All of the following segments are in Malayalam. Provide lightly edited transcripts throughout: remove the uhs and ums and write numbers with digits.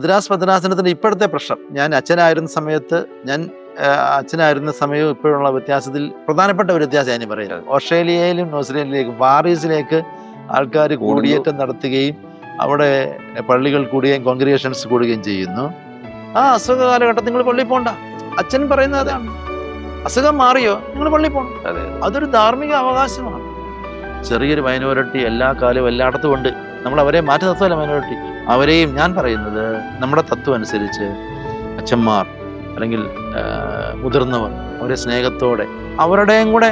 മദ്രാസ് ഭദ്രാസനത്തിന്റെ ഇപ്പോഴത്തെ പ്രശ്നം അച്ഛനായിരുന്ന സമയവും ഇപ്പോഴുള്ള വ്യത്യാസത്തിൽ പ്രധാനപ്പെട്ട ഒരു വ്യത്യാസം ഞാൻ പറയുന്നത്. ഓസ്ട്രേലിയയിലും ന്യൂസിലൻഡിലേക്കും പാരീസിലേക്ക് ആൾക്കാർ കൂടിയേറ്റം നടത്തുകയും അവിടെ പള്ളികൾ കൂടുകയും കോൺഗ്രിഗേഷൻസ് കൂടുകയും ചെയ്യുന്നു. ആ അസുഖ കാലഘട്ടം നിങ്ങൾ പള്ളി പോണ്ട, അച്ഛൻ പറയുന്നത് അതാണ്. അസുഖം മാറിയോ നിങ്ങൾ പള്ളി പോകണം. അതൊരു ധാർമ്മിക അവകാശമാണ്. ചെറിയൊരു മൈനോറിറ്റി എല്ലാ കാലവും എല്ലായിടത്തും ഉണ്ട്. നമ്മൾ അവരെ മാറ്റി നിർത്തുമല്ല മൈനോറിറ്റി. അവരെയും ഞാൻ പറയുന്നത് നമ്മുടെ തത്വം അനുസരിച്ച് അച്ഛന്മാർ അല്ലെങ്കിൽ മുതിർന്നവർ അവരെ സ്നേഹത്തോടെ അവരുടെയും കൂടെ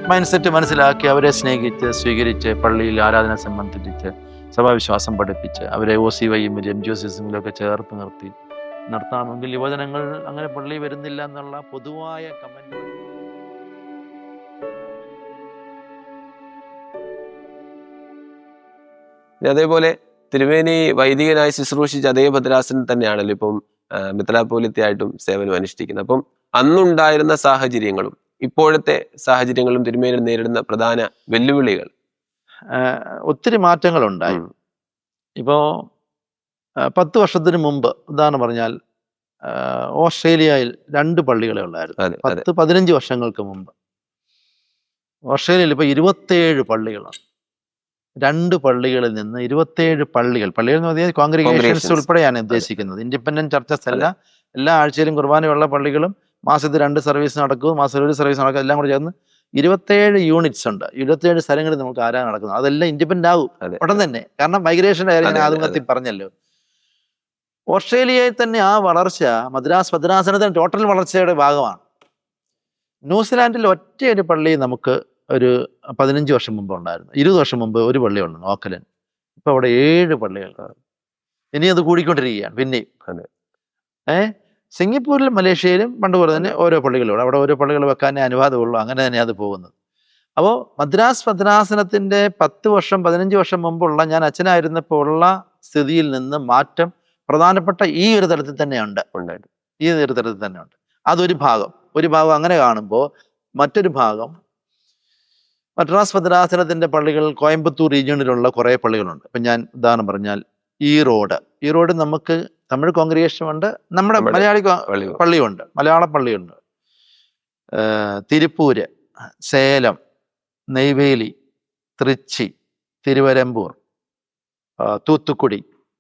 മൈൻഡ് സെറ്റ് മനസ്സിലാക്കി അവരെ സ്നേഹിച്ച് സ്വീകരിച്ച് പള്ളിയിൽ ആരാധന സംബന്ധിച്ച് സഭാവിശ്വാസം പഠിപ്പിച്ച് അവരെ OCYയും MGOCSലും ഒക്കെ ചേർത്ത് നിർത്തി നടത്താമെങ്കിൽ യുവജനങ്ങൾ അങ്ങനെ പള്ളി വരുന്നില്ല എന്നുള്ള പൊതുവായ കമന്റ്. അതേപോലെ തിരുമേനി വൈദികനായി ശുശ്രൂഷിച്ച അതേ ഭദ്രാസനം തന്നെയാണല്ലോ ഇപ്പം മെത്രാപ്പോലിത്തയായിട്ടും സേവനം അനുഷ്ഠിക്കുന്നത്. അപ്പം അന്നുണ്ടായിരുന്ന സാഹചര്യങ്ങളും ഇപ്പോഴത്തെ സാഹചര്യങ്ങളും തിരുമേനി നേരിടുന്ന പ്രധാന വെല്ലുവിളികൾ ഒത്തിരി മാറ്റങ്ങളുണ്ടായി. ഇപ്പോ 10 വർഷത്തിന് മുമ്പ് ഉദാഹരണം പറഞ്ഞാൽ ഓസ്ട്രേലിയയിൽ 2 പള്ളികളെ ഉള്ളായിരുന്നു. 10-15 വർഷങ്ങൾക്ക് മുമ്പ് ഓസ്ട്രേലിയയിൽ ഇപ്പൊ 27 പള്ളികളാണ്. 2 പള്ളികളിൽ നിന്ന് 27 പള്ളികൾ എന്ന് പറഞ്ഞാൽ കോൺഗ്രിഗേഷൻസ് ഉൾപ്പെടെയാണ് ഉദ്ദേശിക്കുന്നത്. ഇൻഡിപെൻഡന്റ് ചർച്ചസ് അല്ല. എല്ലാ ആഴ്ചയിലും കുർബാനയുള്ള പള്ളികളും മാസത്തിൽ 2 സർവീസ് നടക്കും, മാസത്തിൽ 1 സർവീസ് നടക്കും. എല്ലാം കൂടെ ചേർന്ന് 27 യൂണിറ്റ്സ് ഉണ്ട്. 27 സ്ഥലങ്ങളിൽ നമുക്ക് ആരാ നടക്കുന്നത്. അതെല്ലാം ഇൻഡിപെൻഡന്റ് ആവും ഉടൻ തന്നെ. കാരണം മൈഗ്രേഷന്റെ കാര്യം ഞാൻ ആദ്യത്തിൽ പറഞ്ഞല്ലോ. ഓസ്ട്രേലിയയിൽ തന്നെ ആ വളർച്ച മദ്രാസ് ഭദ്രാസനത്തിന് ടോട്ടൽ വളർച്ചയുടെ ഭാഗമാണ്. ന്യൂസിലാൻഡിൽ ഒറ്റയൊരു പള്ളി നമുക്ക് ഒരു 15 വർഷം മുമ്പ് ഉണ്ടായിരുന്നു. 20 വർഷം മുമ്പ് ഒരു പള്ളി ഉണ്ട്, ഓക്കലൻ. ഇപ്പൊ അവിടെ 7 പള്ളികൾ. ഇനി അത് കൂടിക്കൊണ്ടിരിക്കുകയാണ് പിന്നെയും. സിംഗപ്പൂരിലും മലേഷ്യയിലും പണ്ട് പോലെ തന്നെ ഓരോ പള്ളികളുണ്ട്. അവിടെ ഓരോ പള്ളികൾ വെക്കാനേ അനുവാദമുള്ളൂ. അങ്ങനെ തന്നെ അത് പോകുന്നത്. അപ്പോൾ മദ്രാസ് ഭദ്രാസനത്തിന്റെ 10 വർഷം 15 വർഷം മുമ്പുള്ള ഞാൻ അച്ഛനായിരുന്നപ്പോൾ ഉള്ള സ്ഥിതിയിൽ നിന്ന് മാറ്റം പ്രധാനപ്പെട്ട ഈ ഒരു തലത്തിൽ തന്നെയുണ്ട്. ഈ ഒരു തലത്തിൽ തന്നെയുണ്ട്. അതൊരു ഭാഗം അങ്ങനെ കാണുമ്പോൾ മറ്റൊരു ഭാഗം മദ്രാസ് ഭദ്രാസനത്തിന്റെ പള്ളികൾ കോയമ്പത്തൂർ റീജിയണിലുള്ള കുറേ പള്ളികളുണ്ട്. ഇപ്പം ഞാൻ ഉദാഹരണം പറഞ്ഞാൽ ഈ റോഡ് നമുക്ക് തമിഴ് കോൺഗ്രിഗേഷൻ ഉണ്ട്, നമ്മുടെ മലയാളി പള്ളിയുണ്ട്, മലയാള പള്ളിയുണ്ട്. തിരുപ്പൂര്, സേലം, നെയ്വേലി, തൃച്ചി, തിരുവരമ്പൂർ, തൂത്തുക്കുടി,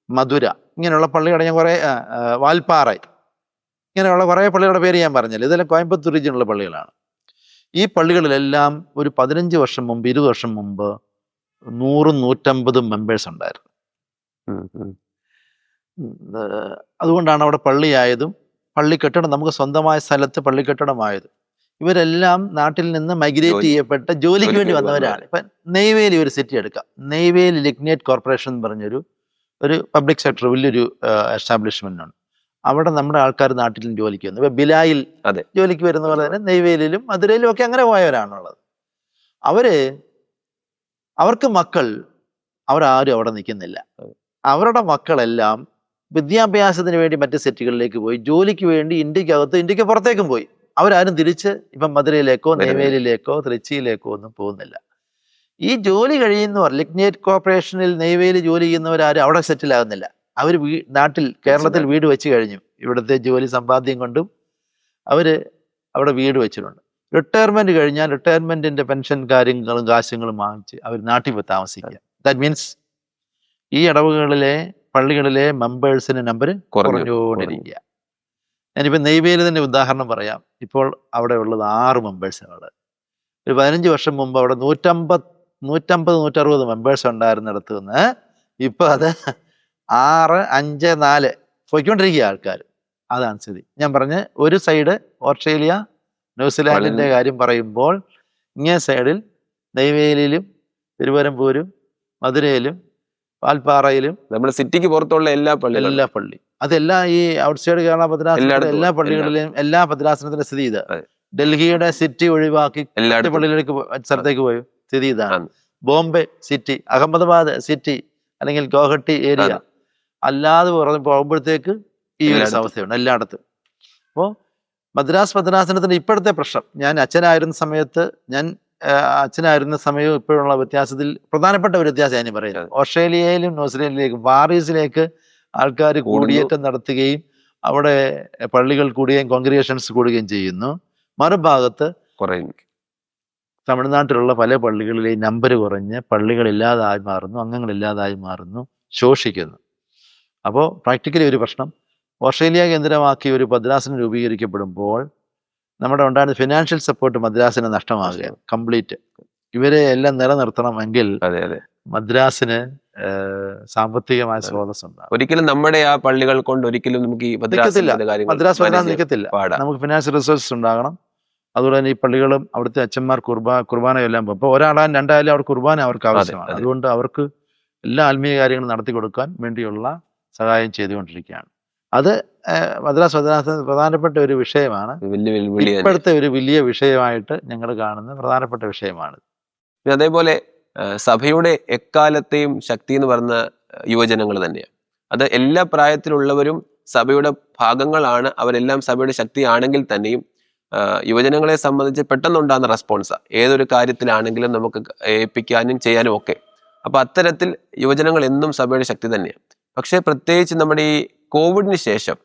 മധുര, ഇങ്ങനെയുള്ള പള്ളികളെ ഞാൻ കുറേ, വാൽപ്പാറ, ഇങ്ങനെയുള്ള കുറേ പള്ളികളുടെ പേര് ഞാൻ പറഞ്ഞില്ല. ഇതെല്ലാം കോയമ്പത്തൂർ റീജിയണിലുള്ള പള്ളികളാണ്. ഈ പള്ളികളിലെല്ലാം ഒരു 15 വർഷം മുമ്പ് 20 വർഷം മുമ്പ് 100-150 മെമ്പേഴ്സ് ഉണ്ടായിരുന്നു. അതുകൊണ്ടാണ് അവിടെ പള്ളിയായതും പള്ളി കെട്ടിടം നമുക്ക് സ്വന്തമായ സ്ഥലത്ത് പള്ളി കെട്ടിടമായതും. ഇവരെല്ലാം നാട്ടിൽ നിന്ന് മൈഗ്രേറ്റ് ചെയ്യപ്പെട്ട ജോലിക്ക് വേണ്ടി വന്നവരാണ്. ഇപ്പം നെയ്വേലി ഒരു സിറ്റി എടുക്കാം. നെയ്വേലി ലിഗ്നേറ്റ് കോർപ്പറേഷൻ എന്ന് പറഞ്ഞൊരു പബ്ലിക് സെക്ടർ വലിയൊരു എസ്റ്റാബ്ലിഷ്മെന്റ് ആണ്. അവിടെ നമ്മുടെ ആൾക്കാർ നാട്ടിലും ജോലിക്ക് വന്നു. ഇപ്പൊ ബിലായിൽ ജോലിക്ക് വരുന്ന പോലെ തന്നെ നെയ്വേലിയിലും മധുരയിലും ഒക്കെ അങ്ങനെ പോയവരാണുള്ളത്. അവർക്ക് മക്കൾ അവരാരും അവിടെ നിൽക്കുന്നില്ല. അവരുടെ മക്കളെല്ലാം വിദ്യാഭ്യാസത്തിന് വേണ്ടി മറ്റ് സെറ്റുകളിലേക്ക് പോയി, ജോലിക്ക് വേണ്ടി ഇന്ത്യക്ക് പുറത്തേക്കും പോയി. അവരാരും തിരിച്ച് ഇപ്പം മധുരയിലേക്കോ നെയ്വേലിയിലേക്കോ തൃച്ചിയിലേക്കോ ഒന്നും പോകുന്നില്ല. ഈ ജോലി കഴിയുന്നവർ ലിഗ്നേറ്റ് കോർപ്പറേഷനിൽ നെയ്വേലി ജോലി ചെയ്യുന്നവരാരും അവിടെ സെറ്റിൽ ആകുന്നില്ല. അവർ നാട്ടിൽ കേരളത്തിൽ വീട് വെച്ച് കഴിഞ്ഞു. ഇവിടുത്തെ ജോലി സമ്പാദ്യം കൊണ്ടും അവിടെ വീട് വെച്ചിട്ടുണ്ട്. റിട്ടയർമെന്റ് കഴിഞ്ഞാൽ റിട്ടയർമെന്റിന്റെ പെൻഷൻ കാര്യങ്ങളും കാശുകളും വാങ്ങിച്ച് അവർ നാട്ടിൽ പോയി താമസിക്കുക. ദാറ്റ് മീൻസ് ഈ ഇടവുകളിലെ പള്ളികളിലെ മെമ്പേഴ്സിന്റെ നമ്പർ കുറഞ്ഞുകൊണ്ടിരിക്കുക. ഞാനിപ്പോൾ നെയ്വേലി തന്നെ ഉദാഹരണം പറയാം. ഇപ്പോൾ അവിടെ ഉള്ളത് 6 മെമ്പേഴ്സാണ്. ഒരു 15 വർഷം മുമ്പ് അവിടെ 150-160 മെമ്പേഴ്സ് ഉണ്ടായിരുന്നിടത്ത് നിന്ന് ഇപ്പൊ അത് 6, 5, 4 പോയിക്കൊണ്ടിരിക്കുക ആൾക്കാർ. അതാണ് സ്ഥിതി. ഞാൻ പറഞ്ഞ ഒരു സൈഡ് ഓസ്ട്രേലിയ ന്യൂസിലാൻഡിന്റെ കാര്യം പറയുമ്പോൾ, ഇങ്ങേ സൈഡിൽ നെയ്വേലിയിലും തിരുവരമ്പൂരും മധുരയിലും വാൽപ്പാറയിലും നമ്മുടെ സിറ്റിക്ക് പുറത്തുള്ള എല്ലാ പള്ളി അതെല്ലാം ഈ ഔട്ട്സൈഡ് കേരള ഭദ്രാസനത്തിലെ എല്ലാ പള്ളികളിലെയും എല്ലാ ഭദ്രാസനത്തിന്റെ സ്ഥിതി ഇത്. ഡൽഹിയുടെ സിറ്റി ഒഴിവാക്കി പള്ളികളിലേക്ക് സ്ഥലത്തേക്ക് പോയി സ്ഥിതി ഇതാണ്. ബോംബെ സിറ്റി, അഹമ്മദാബാദ് സിറ്റി അല്ലെങ്കിൽ ഗോഹട്ടി ഏരിയ അല്ലാതെ പോകുമ്പോഴത്തേക്ക് ഈ ഒരു അവസ്ഥയുണ്ട് എല്ലായിടത്തും. അപ്പോൾ മദ്രാസ് ഭദ്രാസനത്തിന്റെ ഇപ്പോഴത്തെ പ്രശ്നം ഞാൻ അച്ഛനായിരുന്ന സമയവും ഇപ്പോഴുള്ള വ്യത്യാസത്തിൽ പ്രധാനപ്പെട്ട ഒരു വ്യത്യാസം ഞാൻ പറയുന്നത്. ഓസ്ട്രേലിയയിലും ന്യൂസിലൻഡിലേക്കും പാരീസിലേക്ക് ആൾക്കാർ കൂടിയേറ്റം നടത്തുകയും അവിടെ പള്ളികൾ കൂടുകയും കോൺഗ്രിഗേഷൻസ് കൂടുകയും ചെയ്യുന്നു. മറുഭാഗത്ത് കുറയും. തമിഴ്നാട്ടിലുള്ള പല പള്ളികളിലെയും നമ്പർ കുറഞ്ഞ് പള്ളികളില്ലാതായി മാറുന്നു, അംഗങ്ങളില്ലാതായി മാറുന്നു, ശോഷിക്കുന്നു. അപ്പോൾ പ്രാക്ടിക്കലി ഒരു പ്രശ്നം. ഓസ്ട്രേലിയ കേന്ദ്രമാക്കി ഒരു മദ്രാസിന് രൂപീകരിക്കപ്പെടുമ്പോൾ നമ്മുടെ ഉണ്ടായിരുന്ന ഫിനാൻഷ്യൽ സപ്പോർട്ട് മദ്രാസിന് നഷ്ടമാകുകയാണ് കംപ്ലീറ്റ്. ഇവരെ എല്ലാം നിലനിർത്തണമെങ്കിൽ മദ്രാസിന് സാമ്പത്തികമായ സ്രോതസ് ഉണ്ടാകും. ഒരിക്കലും നമ്മുടെ ആ പള്ളികൾ കൊണ്ട് ഒരിക്കലും നമുക്ക് ഈ മദ്രാസ് നിൽക്കത്തില്ല. നമുക്ക് ഫിനാൻഷ്യൽ റിസോഴ്സസ് ഉണ്ടാകണം. അതുപോലെ തന്നെ ഈ പള്ളികളും അവിടുത്തെ അച്ഛന്മാർ കുർബാന എല്ലാം പോകും. അപ്പോൾ ഒരാളായാലും രണ്ടായാലും അവർ കുർബാന അവർക്ക് ആവശ്യമാണ്. അതുകൊണ്ട് അവർക്ക് എല്ലാ ആത്മീയ കാര്യങ്ങളും നടത്തി കൊടുക്കാൻ വേണ്ടിയുള്ള സഹായം ചെയ്തുകൊണ്ടിരിക്കുകയാണ്. അത് മദ്രാസ് പ്രധാനപ്പെട്ട ഒരു വിഷയമാണ്. ഇപ്പോഴത്തെ ഒരു വലിയ വിഷയമായിട്ട് ഞങ്ങൾ കാണുന്ന പ്രധാനപ്പെട്ട വിഷയമാണ്. അതേപോലെ സഭയുടെ എക്കാലത്തെയും ശക്തി എന്ന് പറഞ്ഞ യുവജനങ്ങൾ തന്നെയാണ്. അത് എല്ലാ പ്രായത്തിലുള്ളവരും സഭയുടെ ഭാഗങ്ങളാണ്. അവരെല്ലാം സഭയുടെ ശക്തിയാണെങ്കിൽ തന്നെയും യുവജനങ്ങളെ സംബന്ധിച്ച് പെട്ടെന്നുണ്ടാകുന്ന റെസ്പോൺസാണ് ഏതൊരു കാര്യത്തിലാണെങ്കിലും നമുക്ക് ഏൽപ്പിക്കാനും ചെയ്യാനും ഒക്കെ. അപ്പൊ അത്തരത്തിൽ യുവജനങ്ങൾ എന്നും സഭയുടെ ശക്തി തന്നെയാണ്. പക്ഷെ പ്രത്യേകിച്ച് നമ്മുടെ ഈ കോവിഡിന് ശേഷം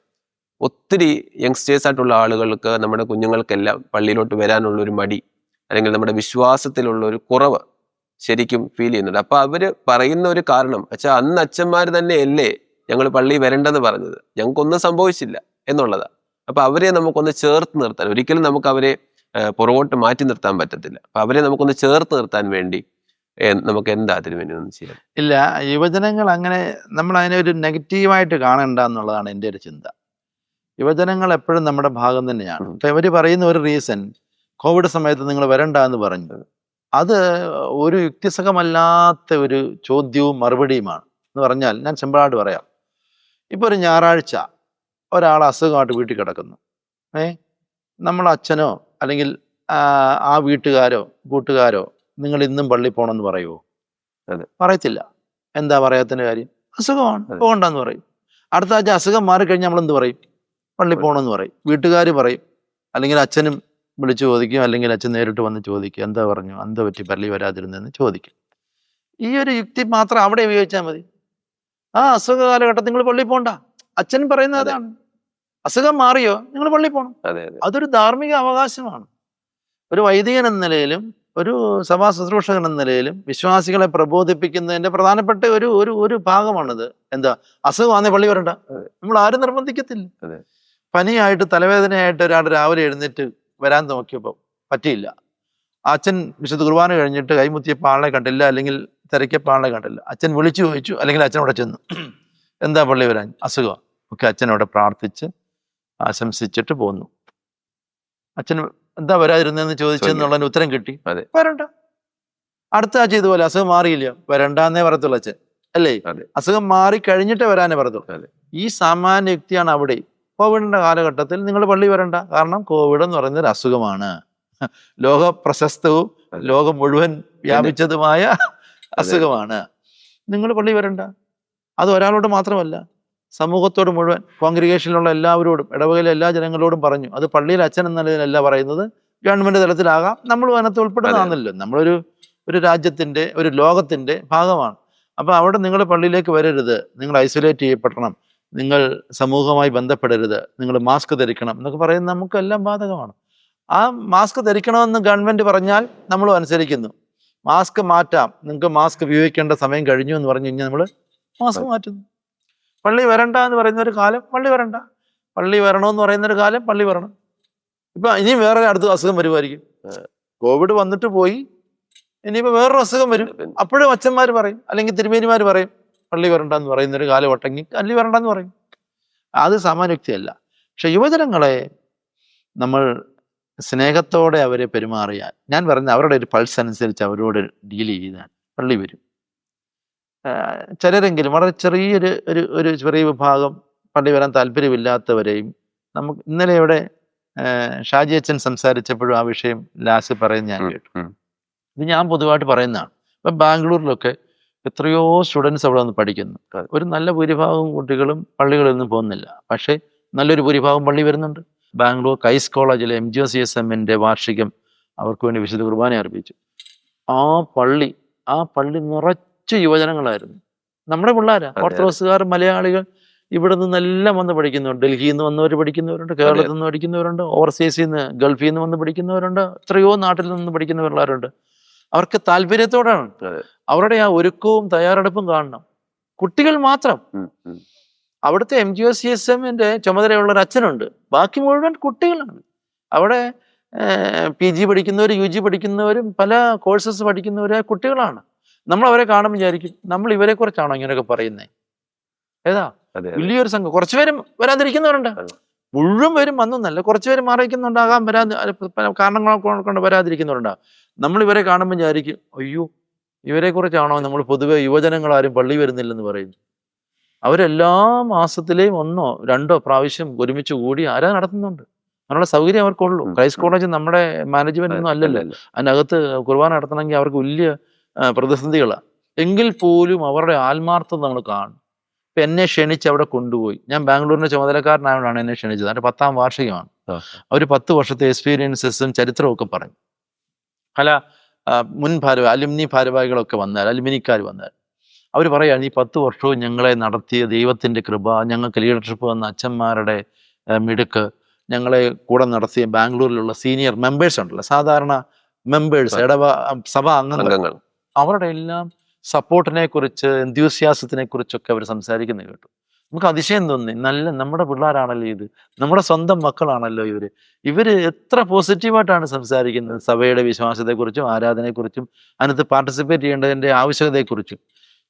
ഒത്തിരി യങ്സ്റ്റേഴ്സ് ആയിട്ടുള്ള ആളുകൾക്ക്, നമ്മുടെ കുഞ്ഞുങ്ങൾക്കെല്ലാം പള്ളിയിലോട്ട് വരാനുള്ള ഒരു മടി, അല്ലെങ്കിൽ നമ്മുടെ വിശ്വാസത്തിലുള്ള ഒരു കുറവ് ശരിക്കും ഫീൽ ചെയ്യുന്നുണ്ട്. അപ്പൊ അവര് പറയുന്ന ഒരു കാരണം അന്ന് അച്ഛന്മാർ തന്നെയല്ലേ ഞങ്ങൾ പള്ളി വരണ്ടെന്ന് പറഞ്ഞത്, ഞങ്ങൾക്കൊന്നും സംഭവിച്ചില്ല എന്നുള്ളതാണ്. അപ്പൊ അവരെ നമുക്കൊന്ന് ചേർത്ത് നിർത്താൻ, ഒരിക്കലും നമുക്ക് അവരെ പുറകോട്ട് മാറ്റി നിർത്താൻ പറ്റത്തില്ല. അപ്പൊ അവരെ നമുക്കൊന്ന് ചേർത്ത് നിർത്താൻ വേണ്ടി നമുക്ക് എന്താ അതിന് വേണ്ടി ഒന്നും ചെയ്യാം? ഇല്ല, യുവജനങ്ങൾ അങ്ങനെ നമ്മൾ അതിനെ ഒരു നെഗറ്റീവായിട്ട് കാണണ്ട എന്നുള്ളതാണ് എൻ്റെ ഒരു ചിന്ത. യുവജനങ്ങൾ എപ്പോഴും നമ്മുടെ ഭാഗം തന്നെയാണ്. ഇപ്പൊ ഇവര് പറയുന്ന ഒരു റീസൺ, കോവിഡ് സമയത്ത് നിങ്ങൾ വരണ്ട എന്ന് പറഞ്ഞു, അത് ഒരു യുക്തിസഹമല്ലാത്ത ഒരു ചോദ്യവും മറുപടിയുമാണ്. എന്ന് പറഞ്ഞാൽ ഞാൻ സിമ്പിളായിട്ട് പറയാം. ഇപ്പൊ ഒരു ഞായറാഴ്ച ഒരാൾ അസുഖമായിട്ട് വീട്ടിൽ കിടക്കുന്നു. നമ്മൾ അച്ഛനോ അല്ലെങ്കിൽ ആ വീട്ടുകാരോ കൂട്ടുകാരോ നിങ്ങൾ ഇന്നും പള്ളി പോകണമെന്ന് പറയുമോ? പറയത്തില്ല. എന്താ പറയാത്തതിന്റെ കാര്യം? അസുഖമാണ്, പോകണ്ടെന്ന് പറയും. അടുത്ത ആഴ്ച അസുഖം മാറിക്കഴിഞ്ഞാൽ നമ്മൾ എന്ത് പറയും? പള്ളി പോകണമെന്ന് പറയും. വീട്ടുകാർ പറയും, അല്ലെങ്കിൽ അച്ഛനും വിളിച്ചു ചോദിക്കും, അല്ലെങ്കിൽ അച്ഛൻ നേരിട്ട് വന്ന് ചോദിക്കും, എന്താ പറഞ്ഞു, എന്താ പറ്റി പള്ളി വരാതിരുന്നെന്ന് ചോദിക്കും. ഈ ഒരു യുക്തി മാത്രം അവിടെ ഉപയോഗിച്ചാൽ മതി. ആ അസുഖ കാലഘട്ടത്തിൽ നിങ്ങൾ പള്ളി പോകണ്ട, അച്ഛൻ പറയുന്നത് അതാണ്. അസുഖം മാറിയോ നിങ്ങൾ പള്ളി പോകണം. അതൊരു ധാർമ്മിക അവകാശമാണ്. ഒരു വൈദികൻ എന്ന നിലയിലും ഒരു സഭാ ശുശ്രൂഷകൻ എന്ന നിലയിലും വിശ്വാസികളെ പ്രബോധിപ്പിക്കുന്നതിന്റെ പ്രധാനപ്പെട്ട ഒരു ഒരു ഒരു ഭാഗമാണിത്. എന്താ, അസുഖമാണേ പള്ളി വരണ്ട, നമ്മൾ ആരും നിർബന്ധിക്കത്തില്ല. പനിയായിട്ട് തലവേദനയായിട്ട് ഒരാൾ രാവിലെ എഴുന്നേറ്റ് വരാൻ നോക്കിയപ്പോൾ പറ്റിയില്ല. അച്ഛൻ വിശുദ്ധ കുർബാന കഴിഞ്ഞിട്ട് കൈമുത്തിയപ്പോൾ ആളെ കണ്ടില്ല, അല്ലെങ്കിൽ തിരക്കിയപ്പോൾ ആളെ കണ്ടില്ല. അച്ഛൻ വിളിച്ചു ചോദിച്ചു, അല്ലെങ്കിൽ അച്ഛൻ അവിടെ ചെന്നു, എന്താ പള്ളി വരാൻ? അസുഖം. ഒക്കെ അച്ഛൻ അവിടെ പ്രാർത്ഥിച്ച് ആശംസിച്ചിട്ട് പോന്നു. അച്ഛൻ എന്താ വരാതിരുന്നെന്ന് ചോദിച്ചെന്നുള്ളതിന് ഉത്തരം കിട്ടി, വരണ്ട. അടുത്ത ആഴ്ച ഇതുപോലെ അസുഖം മാറിയില്ല, വരണ്ടെന്നേ പറയത്തുള്ളൂ അച്ഛൻ, അല്ലേ? അസുഖം മാറി കഴിഞ്ഞിട്ടേ വരാനേ പറയത്തുള്ളൂ. ഈ സാമാന്യ യുക്തിയാണ് അവിടെ. കോവിഡിന്റെ കാലഘട്ടത്തിൽ നിങ്ങൾ പള്ളി വരണ്ട, കാരണം കോവിഡ് എന്ന് പറയുന്നത് ഒരു അസുഖമാണ്, ലോക പ്രശസ്തവും ലോകം മുഴുവൻ വ്യാപിച്ചതുമായ അസുഖമാണ്. നിങ്ങൾ പള്ളി വരണ്ട. അത് ഒരാളോട് മാത്രമല്ല, സമൂഹത്തോട് മുഴുവൻ, കോൺഗ്രിഗേഷനിലുള്ള എല്ലാവരോടും, ഇടവകയിലെ എല്ലാ ജനങ്ങളോടും പറഞ്ഞു. അത് പള്ളിയിൽ അച്ഛൻ എന്ന നിലയിലല്ല പറയുന്നത്, ഗവൺമെന്റ് തലത്തിലാകാം, നമ്മൾ അതിനകത്ത് ഉൾപ്പെടുന്നതാണല്ലോ. നമ്മളൊരു രാജ്യത്തിന്റെ, ഒരു ലോകത്തിന്റെ ഭാഗമാണ്. അപ്പൊ അവിടെ നിങ്ങൾ പള്ളിയിലേക്ക് വരരുത്, നിങ്ങൾ ഐസൊലേറ്റ് ചെയ്യപ്പെടണം, നിങ്ങൾ സമൂഹവുമായി ബന്ധപ്പെടരുത്, നിങ്ങൾ മാസ്ക് ധരിക്കണം എന്നൊക്കെ പറയുന്നത് നമുക്കെല്ലാം ബാധകമാണ്. ആ മാസ്ക് ധരിക്കണമെന്ന് ഗവൺമെന്റ് പറഞ്ഞാൽ നമ്മളും അനുസരിക്കുന്നു. മാസ്ക് മാറ്റാം, നിങ്ങൾക്ക് മാസ്ക് ഉപയോഗിക്കേണ്ട സമയം കഴിഞ്ഞു എന്ന് പറഞ്ഞു കഴിഞ്ഞാൽ നമ്മൾ മാസ്ക് മാറ്റുന്നു. പള്ളി വരണ്ട എന്ന് പറയുന്ന ഒരു കാലം പള്ളി വരണ്ട, പള്ളി വരണമെന്ന് പറയുന്ന ഒരു കാലം പള്ളി വരണം. ഇപ്പൊ ഇനിയും വേറെ അടുത്ത അസുഖം വരുമായിരിക്കും. കോവിഡ് വന്നിട്ട് പോയി, ഇനിയിപ്പോ വേറൊരു അസുഖം വരും. അപ്പോഴും അച്ഛന്മാർ പറയും, അല്ലെങ്കിൽ തിരുമേനിമാർ പറയും, പള്ളി വരണ്ടെന്ന് പറയുന്നൊരു കാലഘട്ടങ്ങി പള്ളി വരണ്ടെന്ന് പറയും. അത് സാമാന്യക്തിയല്ല. പക്ഷെ യുവജനങ്ങളെ നമ്മൾ സ്നേഹത്തോടെ അവരെ പെരുമാറിയാൽ, ഞാൻ പറഞ്ഞ അവരുടെ ഒരു പൾസ് അനുസരിച്ച് അവരോട് ഡീൽ ചെയ്താൽ പള്ളി വരും. ചിലരെങ്കിലും, വളരെ ചെറിയൊരു ഒരു ചെറിയ വിഭാഗം പള്ളി വരാൻ താല്പര്യമില്ലാത്തവരെയും നമുക്ക്, ഇന്നലെ ഇവിടെ ഷാജി അച്ഛൻ സംസാരിച്ചപ്പോഴും ആ വിഷയം ലാസ്റ്റ് പറയുന്നത് ഞാൻ കേട്ടു. ഇത് ഞാൻ പൊതുവായിട്ട് പറയുന്നതാണ്. ഇപ്പം ബാംഗ്ലൂരിലൊക്കെ എത്രയോ സ്റ്റുഡൻസ് അവിടെ വന്ന് പഠിക്കുന്നു. ഒരു നല്ല ഭൂരിഭാഗം കുട്ടികളും പള്ളികളിൽ നിന്നും പോകുന്നില്ല, പക്ഷേ നല്ലൊരു ഭൂരിഭാഗം പള്ളി വരുന്നുണ്ട്. ബാംഗ്ലൂർ കൈസ് കോളേജിലെ MGCSMന്റെ വാർഷികം അവർക്ക് വേണ്ടി വിശുദ്ധ കുർബാന അർപ്പിച്ചു. ആ പള്ളി നിറച്ച് യുവജനങ്ങളായിരുന്നു. നമ്മുടെ പിള്ളേരാ, ഓർത്തഡോക്സുകാർ, മലയാളികൾ, ഇവിടെ നിന്നെല്ലാം വന്ന് പഠിക്കുന്നുണ്ട്. ഡൽഹിയിൽ നിന്ന് വന്നവർ പഠിക്കുന്നവരുണ്ട്, കേരളത്തിൽ നിന്ന് പഠിക്കുന്നവരുണ്ട്, ഓവർസീസിൽ നിന്ന് ഗൾഫിൽ നിന്ന് വന്ന് പഠിക്കുന്നവരുണ്ട്, എത്രയോ നാട്ടിൽ നിന്ന് പഠിക്കുന്ന പിള്ളേരുണ്ട്. അവർക്ക് താല്പര്യത്തോടാണ്. അവരുടെ ആ ഒരുക്കവും തയ്യാറെടുപ്പും കാണണം. കുട്ടികൾ മാത്രം. അവിടുത്തെ MGOCSMന്റെ ചുമതലയുള്ള ഒരു അച്ഛനുണ്ട്, ബാക്കി മുഴുവൻ കുട്ടികളാണ്. അവിടെ PG പഠിക്കുന്നവരും UG പഠിക്കുന്നവരും പല കോഴ്സസ് പഠിക്കുന്നവരായ കുട്ടികളാണ്. നമ്മൾ അവരെ കാണുമ്പോൾ വിചാരിക്കും, നമ്മൾ ഇവരെ കുറിച്ചാണോ ഇങ്ങനെയൊക്കെ പറയുന്നത്? ഏതാ വലിയൊരു സംഘം. കുറച്ചുപേരും വരാതിരിക്കുന്നവരുണ്ട്, മുഴുവൻ പേരും വന്നൊന്നല്ല, കുറച്ചുപേര് മാറിയിരിക്കുന്നുണ്ടാകാം, കാരണങ്ങൾ കൊണ്ട് വരാതിരിക്കുന്നവരുണ്ടാകും. നമ്മൾ ഇവരെ കാണുമ്പോൾ വിചാരിക്കും, അയ്യോ ഇവരെ കുറിച്ചാണോ നമ്മൾ പൊതുവെ യുവജനങ്ങൾ ആരും പള്ളി വരുന്നില്ലെന്ന് പറയുന്നു. അവരെല്ലാ മാസത്തിലെയും 1 or 2 പ്രാവശ്യം ഒരുമിച്ച് കൂടി ആരാധന നടത്തുന്നുണ്ട്. അതിനുള്ള സൗകര്യം അവർക്കുള്ളൂ. ക്രൈസ്റ്റ് കോളേജ് നമ്മുടെ മാനേജ്മെന്റ് ഒന്നും അല്ലല്ലോ. അതിനകത്ത് കുർബാന നടത്തണമെങ്കിൽ അവർക്ക് വലിയ പ്രതിസന്ധികളാണ്. എങ്കിൽ പോലും അവരുടെ ആത്മാർത്ഥത നമ്മൾ കാണും. ഇപ്പൊ എന്നെ ക്ഷണിച്ച് അവിടെ കൊണ്ടുപോയി. ഞാൻ ബാംഗ്ലൂരിന്റെ ചുമതലക്കാരനായോണ്ടാണ് എന്നെ ക്ഷണിച്ചത്. അതിന്റെ 10ാം വാർഷികമാണ്. അവർ 10 വർഷത്തെ എക്സ്പീരിയൻസസും ചരിത്രവും ഒക്കെ പറയും. പല മുൻ അലുമിനി ഭാരവാഹികളൊക്കെ വന്നാൽ, അലുമിനിക്കാർ വന്നാൽ അവർ പറയുകയാണ്, ഈ 10 വർഷവും ഞങ്ങളെ നടത്തിയ ദൈവത്തിന്റെ കൃപ, ഞങ്ങൾക്ക് ലീഡർഷിപ്പ് വന്ന അച്ഛന്മാരുടെ മിടുക്ക്, ഞങ്ങളെ കൂടെ നടത്തിയ ബാംഗ്ലൂരിലുള്ള സീനിയർ മെമ്പേഴ്സ് ഉണ്ടല്ലോ, സാധാരണ മെമ്പേഴ്സ്, സഭാ അംഗങ്ങൾ, അവരുടെ എല്ലാം സപ്പോർട്ടിനെ കുറിച്ച്, എന്തൂസിയാസത്തിനെ കുറിച്ചൊക്കെ അവർ സംസാരിക്കുന്നത് കേട്ടു. നമുക്ക് അതിശയം തോന്നി. നമ്മുടെ പിള്ളേരാണല്ലോ ഇത്, നമ്മുടെ സ്വന്തം മക്കളാണല്ലോ ഇവര് എത്ര പോസിറ്റീവായിട്ടാണ് സംസാരിക്കുന്നത് സഭയുടെ വിശ്വാസത്തെക്കുറിച്ചും ആരാധനയെക്കുറിച്ചും അതിനകത്ത് പാർട്ടിസിപ്പേറ്റ് ചെയ്യേണ്ടതിന്റെ ആവശ്യകതയെക്കുറിച്ചും.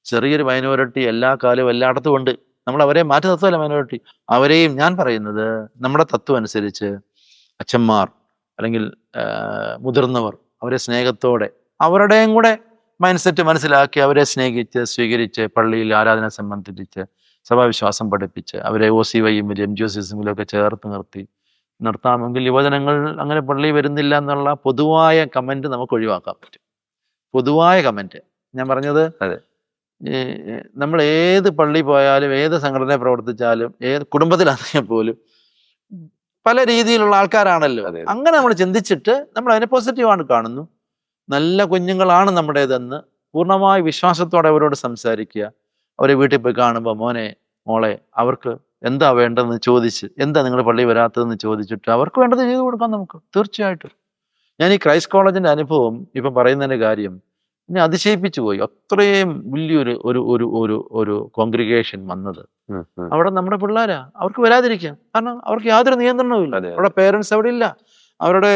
ചെറിയൊരു മൈനോറിറ്റി എല്ലാ കാലവും എല്ലായിടത്തും ഉണ്ട്. നമ്മൾ അവരെ മാറ്റി നിർത്തുമല്ല മൈനോറിറ്റി. അവരെയും ഞാൻ പറയുന്നത്, നമ്മുടെ തത്വം അനുസരിച്ച് അച്ഛന്മാർ അല്ലെങ്കിൽ മുതിർന്നവർ അവരെ സ്നേഹത്തോടെ അവരുടെയും കൂടെ മൈൻഡ് സെറ്റ് മനസ്സിലാക്കി അവരെ സ്നേഹിച്ച് സ്വീകരിച്ച് പള്ളിയിൽ ആരാധന സംബന്ധിച്ച് സഭാവിശ്വാസം പഠിപ്പിച്ച് അവരെ OCYയിലും MGOCSMലും ഒക്കെ ചേർത്ത് നിർത്താമെങ്കിൽ യുവജനങ്ങൾ അങ്ങനെ പള്ളി വരുന്നില്ല എന്നുള്ള പൊതുവായ കമന്റ് നമുക്ക് ഒഴിവാക്കാൻ പറ്റും. പൊതുവായ കമന്റ് ഞാൻ പറഞ്ഞത്, നമ്മൾ ഏത് പള്ളി പോയാലും ഏത് സംഘടന പ്രവർത്തിച്ചാലും ഏത് കുടുംബത്തിലാണെങ്കിൽ പോലും പല രീതിയിലുള്ള ആൾക്കാരാണല്ലോ. അങ്ങനെ നമ്മൾ ചിന്തിച്ചിട്ട് നമ്മൾ അതിനെ പോസിറ്റീവാണ് കാണുന്നു. നല്ല കുഞ്ഞുങ്ങളാണ് നമ്മുടേതെന്ന് പൂർണ്ണമായ വിശ്വാസത്തോടെ അവരോട് സംസാരിക്കുക. അവരെ വീട്ടിൽ പോയി കാണുമ്പോൾ, മോളെ അവർക്ക് എന്താ വേണ്ടതെന്ന് ചോദിച്ച്, എന്താ നിങ്ങൾ പള്ളി വരാത്തതെന്ന് ചോദിച്ചിട്ട് അവർക്ക് വേണ്ടത് ചെയ്തു കൊടുക്കാം നമുക്ക്, തീർച്ചയായിട്ടും. ഞാൻ ഈ ക്രൈസ്റ്റ് കോളേജിന്റെ അനുഭവം ഇപ്പം പറയുന്നതിന്റെ കാര്യം എന്നെ അതിശയിപ്പിച്ചു പോയി. അത്രയും വലിയൊരു ഒരു കോൺഗ്രിഗേഷൻ വന്നത്. അവിടെ നമ്മുടെ പിള്ളേരാ, അവർക്ക് വരാതിരിക്കാം. കാരണം അവർക്ക് യാതൊരു നിയന്ത്രണവും ഇല്ല. അവരുടെ പേരൻസ് അവിടെ ഇല്ല, അവരുടെ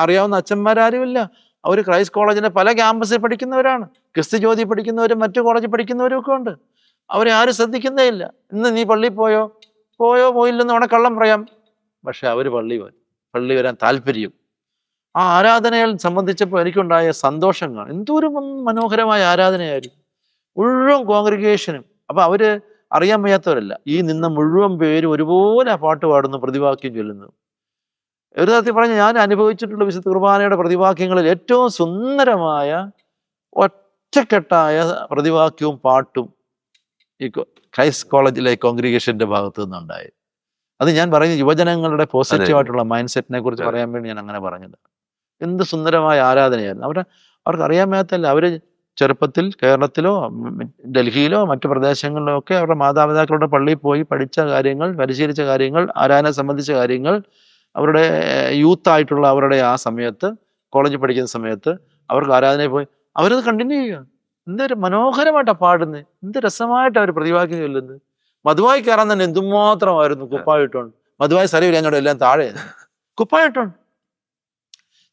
അറിയാവുന്ന അച്ഛന്മാരാരുമില്ല. അവർ ക്രൈസ്റ്റ് കോളേജിന്റെ പല ക്യാമ്പസിൽ പഠിക്കുന്നവരാണ്, ക്രിസ്തു ജ്യോതി പഠിക്കുന്നവരും മറ്റു കോളേജിൽ പഠിക്കുന്നവരും ഒക്കെ ഉണ്ട്. അവരെ ആരും ശ്രദ്ധിക്കുന്നേ ഇല്ല. ഇന്ന് നീ പള്ളിയിൽ പോയില്ലെന്ന് അവിടെ കള്ളം പറയാം, പക്ഷെ അവർ പള്ളി വരാൻ താല്പര്യം. ആ ആരാധനകൾ സംബന്ധിച്ചപ്പോൾ എനിക്കുണ്ടായ സന്തോഷങ്ങൾ എന്തൊരു മനോഹരമായ ആരാധനയായിരുന്നു. മുഴുവൻ കോൺഗ്രിഗേഷനും. അപ്പൊ അവര് അറിയാൻ വയ്യാത്തവരല്ല, ഈ നിന്ന മുഴുവൻ പേരും ഒരുപോലെ ആ പാട്ട് പാടുന്നു, പ്രതിവാക്യം ചൊല്ലുന്നു. ഒരു തരത്തിൽ പറഞ്ഞ് ഞാൻ അനുഭവിച്ചിട്ടുള്ള വിശുദ്ധ കുർബാനയുടെ പ്രതിവാക്യങ്ങളിൽ ഏറ്റവും സുന്ദരമായ ഒറ്റക്കെട്ടായ പ്രതിവാക്യവും പാട്ടും ഈ ക്രൈസ്റ്റ് കോളേജിലെ കോൺഗ്രിഗേഷന്റെ ഭാഗത്തു നിന്നുണ്ടായി. അത് ഞാൻ പറയുന്നത് യുവജനങ്ങളുടെ പോസിറ്റീവായിട്ടുള്ള മൈൻഡ് സെറ്റിനെ കുറിച്ച് പറയാൻ വേണ്ടി ഞാൻ അങ്ങനെ പറഞ്ഞത്. എന്ത് സുന്ദരമായ ആരാധനയായിരുന്നു. അവർക്ക് അറിയാൻ മേത്തല്ല. അവര് ചെറുപ്പത്തിൽ കേരളത്തിലോ ഡൽഹിയിലോ മറ്റു പ്രദേശങ്ങളിലോ ഒക്കെ അവരുടെ മാതാപിതാക്കളുടെ പള്ളിയിൽ പോയി പഠിച്ച കാര്യങ്ങൾ, പരിശീലിച്ച കാര്യങ്ങൾ, ആരാധന സംബന്ധിച്ച കാര്യങ്ങൾ, അവരുടെ യൂത്തായിട്ടുള്ള അവരുടെ ആ സമയത്ത്, കോളേജിൽ പഠിക്കുന്ന സമയത്ത് അവർക്ക് ആരാധനയിൽ പോയി അവരത് കണ്ടിന്യൂ ചെയ്യുക. എന്തൊരു മനോഹരമായിട്ടാണ് പാടുന്നത്, എന്ത് രസമായിട്ടാണ് അവർ പ്രതിവാക്യം ചൊല്ലുന്നത്. മധുവായി കയറാൻ തന്നെ എന്തുമാത്രമായിരുന്നു കുപ്പായിട്ടുണ്ട്. മധുവായി സ്ഥലമില്ല, എന്നോട് എല്ലാം താഴെ കുപ്പായിട്ടുണ്ട്,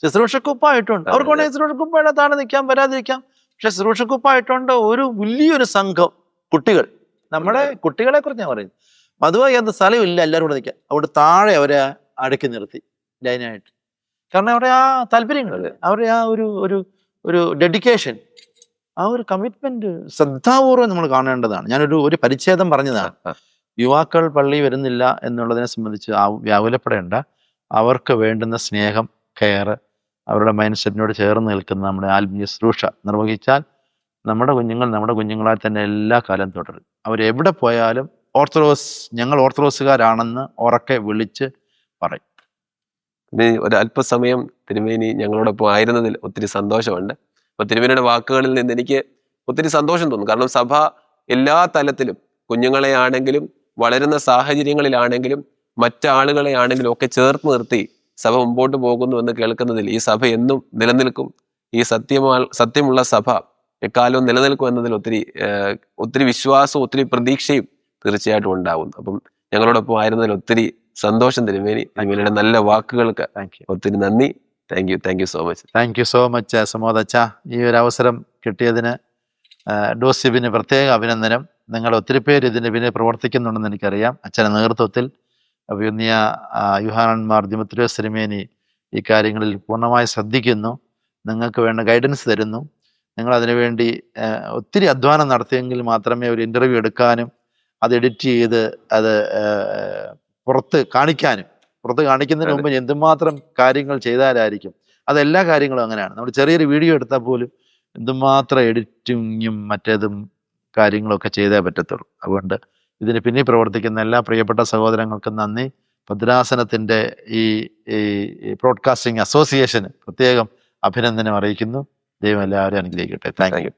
ശുശ്രൂഷക്കുപ്പായിട്ടുണ്ട്. അവർക്ക് വേണമെങ്കിൽ ശുശ്രൂഷക്കുപ്പായിട്ട് താഴെ നിൽക്കാം, വരാതിരിക്കാം. പക്ഷെ ശുശ്രൂഷക്കുപ്പായിട്ടുണ്ട് ഒരു വലിയൊരു സംഘം കുട്ടികൾ. നമ്മുടെ കുട്ടികളെ കുറിച്ച് ഞാൻ പറയുന്നത്. മധുവായി അത് സ്ഥലമില്ല, എല്ലാവരും കൂടെ നിൽക്കാം. അവിടെ താഴെ അവരെ അടുക്കി നിർത്തി ലൈനായിട്ട്. കാരണം അവരുടെ ആ താല്പര്യങ്ങൾ, അവരുടെ ആ ഒരു ഡെഡിക്കേഷൻ, ആ ഒരു കമ്മിറ്റ്മെന്റ് ശ്രദ്ധാപൂർവ്വം നമ്മൾ കാണേണ്ടതാണ്. ഞാനൊരു പരിച്ഛേദം പറഞ്ഞതാണ്. യുവാക്കൾ പള്ളി വരുന്നില്ല എന്നുള്ളതിനെ സംബന്ധിച്ച് വ്യാകുലപ്പെടേണ്ട. അവർക്ക് വേണ്ടുന്ന സ്നേഹം, കെയർ, അവരുടെ മൈൻഡ് സെറ്റിനോട് ചേർന്ന് നിൽക്കുന്ന നമ്മുടെ ആത്മീയ ശുശ്രൂഷ നിർവഹിച്ചാൽ നമ്മുടെ കുഞ്ഞുങ്ങൾ നമ്മുടെ കുഞ്ഞുങ്ങളാൽ തന്നെ എല്ലാ കാലം തുടരും. അവരെവിടെ പോയാലും ഞങ്ങൾ ഓർത്തഡോക്സുകാരാണെന്ന് ഉറക്കെ വിളിച്ച് പറയും. ഒരു അല്പസമയം തിരുമേനി ഞങ്ങളോടൊപ്പം ആയിരുന്നതിൽ ഒത്തിരി സന്തോഷമുണ്ട്. അപ്പൊ തിരുമേനിയുടെ വാക്കുകളിൽ നിന്ന് എനിക്ക് ഒത്തിരി സന്തോഷം തോന്നുന്നു. കാരണം സഭ എല്ലാ തലത്തിലും, കുഞ്ഞുങ്ങളെ ആണെങ്കിലും വളരുന്ന സാഹചര്യങ്ങളിലാണെങ്കിലും മറ്റാളുകളെ ആണെങ്കിലും ഒക്കെ ചേർത്ത് നിർത്തി സഭ മുമ്പോട്ട് പോകുന്നു എന്ന് കേൾക്കുന്നതിൽ ഈ സഭ എന്നും നിലനിൽക്കും. ഈ സത്യമുള്ള സഭ എക്കാലവും നിലനിൽക്കും എന്നതിൽ ഒത്തിരി വിശ്വാസവും ഒത്തിരി പ്രതീക്ഷയും തീർച്ചയായിട്ടും ഉണ്ടാകുന്നു. അപ്പം ഞങ്ങളോടൊപ്പം ആയിരുന്നതിൽ ഒത്തിരി സന്തോഷം തിരുമേനി. തിരുമേനിയുടെ നല്ല വാക്കുകൾക്ക് ഒത്തിരി നന്ദി. Thank you so much. Thank you so much Samod അച്ഛ. ഈ ഒരു അവസരം കിട്ടിയതിന് ഡോസിബിന് പ്രത്യേക അഭിനന്ദനം. നിങ്ങൾ ഒത്തിരി പേര് ഇതിന് പിന്നിൽ പ്രവർത്തിക്കുന്നുണ്ടെന്ന് എനിക്കറിയാം. അച്ഛൻ്റെ നേതൃത്വത്തിൽ അഭിനന്ദിയ യുഹാനന്മാർ ദിമിത്രിയോസ് തിരുമേനി ഈ കാര്യങ്ങളിൽ പൂർണ്ണമായി ശ്രദ്ധിക്കുന്നു, നിങ്ങൾക്ക് വേണ്ട ഗൈഡൻസ് തരുന്നു. നിങ്ങൾ അതിനുവേണ്ടി ഒത്തിരി അധ്വാനം നടത്തിയെങ്കിൽ മാത്രമേ ഒരു ഇൻ്റർവ്യൂ എടുക്കാനും അത് എഡിറ്റ് ചെയ്ത് അത് പുറത്ത് കാണിക്കുന്നതിന് മുമ്പ് എന്തുമാത്രം കാര്യങ്ങൾ ചെയ്താലായിരിക്കും. അതെല്ലാ കാര്യങ്ങളും അങ്ങനെയാണ്. നമ്മൾ ചെറിയൊരു വീഡിയോ എടുത്താൽ പോലും എന്തുമാത്രം എഡിറ്റിങ്ങും മറ്റേതും കാര്യങ്ങളൊക്കെ ചെയ്തേ പറ്റത്തുള്ളൂ. അതുകൊണ്ട് ഇതിന് പിന്നിൽ പ്രവർത്തിക്കുന്ന എല്ലാ പ്രിയപ്പെട്ട സഹോദരങ്ങൾക്കും നന്ദി. ഭദ്രാസനത്തിൻ്റെ ഈ ബ്രോഡ്കാസ്റ്റിംഗ് അസോസിയേഷന് പ്രത്യേകം അഭിനന്ദനം അറിയിക്കുന്നു. ദൈവം എല്ലാവരും അനുഗ്രഹിക്കട്ടെ. Thank you.